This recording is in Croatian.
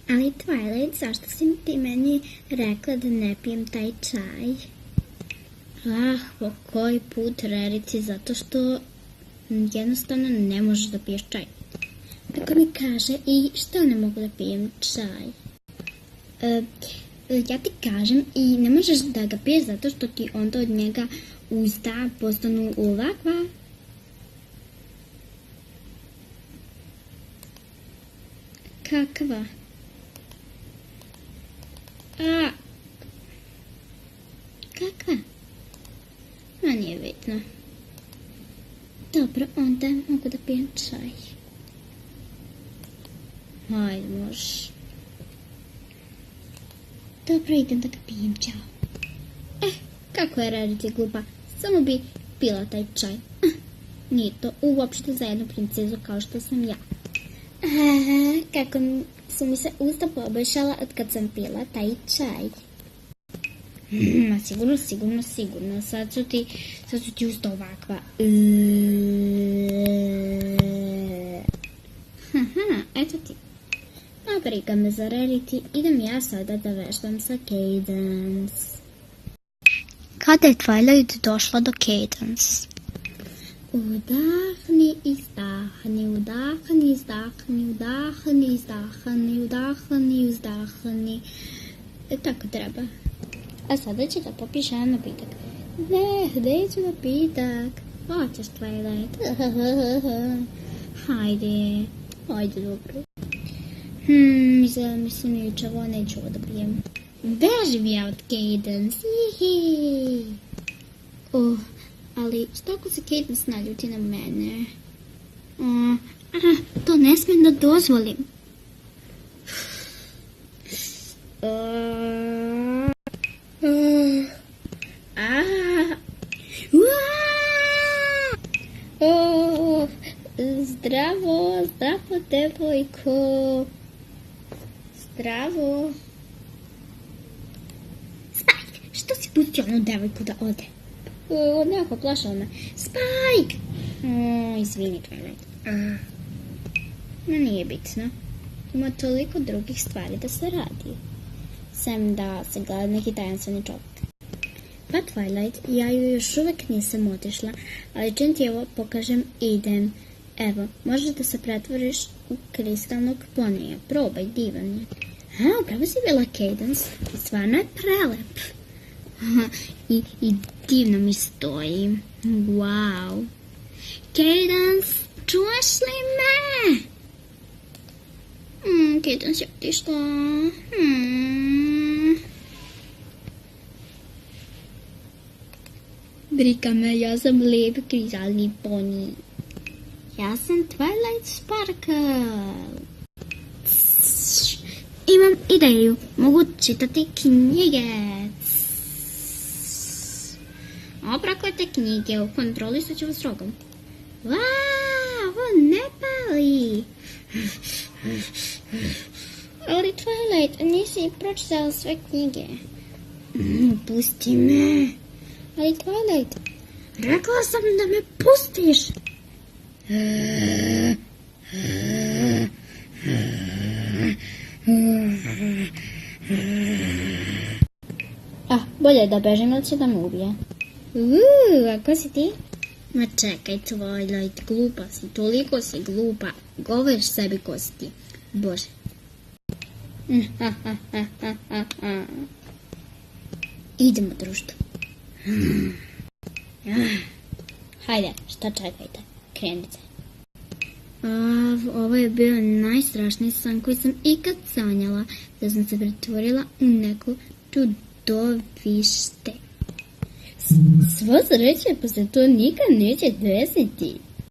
Ali Twilight, zašto si ti meni rekla da ne pijem taj čaj? Po koji put, Rarity, zato što jednostavno ne možeš da piješ čaj. Tako mi kaže, i što ne mogu da pijem čaj? Ja ti kažem, i ne možeš da ga piješ zato što ti onda od njega usta postanu ovakva. Kakva? Kakva? Nije bitno. Dobro, onda mogu da pijem čaj. Hajde, možeš. Dobro, idem da ga pijem, čao. Kako je Rarity glupa, samo bi pila taj čaj. Nije to uopšte za jednu princezu kao što sam ja. Kako su mi se usta poboljšala od kad sam pila taj čaj. Sigurno. Sad su ti usta ovakva. Eto ti. Briga me za Rarity, idem ja sada da vežbam sa Cadance. Kada je Twilight došla do Cadance? Udahni, izdahni, udahni, izdahni, udahni, izdahni, udahni, izdahni. Tako treba. A sada će da popiš jedan napitak. Ne, gde ću napitak? Hoćeš, Twilight. Hajde, dobro. Izgleda mi se ničevo, neću ovo da pijem. Bežim ja od Cadance, jihi. Ali što ako se Cadance naljuti na mene? To ne smijem da dozvolim. Zdravo, devojko. Zdravo. Spike, što si pustio onu devojku da ode? Nekako plašala me. Spike! Izvini, Twilight. Nije bitno. Ima toliko drugih stvari da se radi. Sem da se gleda neki tajanstveni čovjek. Pa Twilight, ja ju još uvek nisam otišla, ali čim ti ovo pokažem, idem. Evo, možeš da se pretvoriš u kristalnog ponija. Probaj, divan je. Upravo si bila Cadance. Stvarno je prelep. I divno mi stoji. Wow. Cadance, čuvaš li me? Cadance je otišla. Briga me, ja sam lep kristalni poni. Ja sam Twilight Sparkle. Imam ideju. Mogu čitati knjige. Proklete knjige. Kontrolisat ću vas rogom. Ovo ne pali. Ali Twilight, nisi pročitala sve knjige. Pusti me. Ali Twilight, rekla sam da me pustiš. Bolje da bežim, ili će da me ubije. A ko si ti? Ma čekaj, Twilight, glupa si, toliko si glupa. Govoriš sebi ko si ti. Bože. Idemo, društvo. Hajde, šta čekajte? Krenite. Ovo je bio najstrašniji san koji sam ikad sanjala, da sam se pretvorila u neko čudovište. Sva sreća, pa se to nikad neće desiti.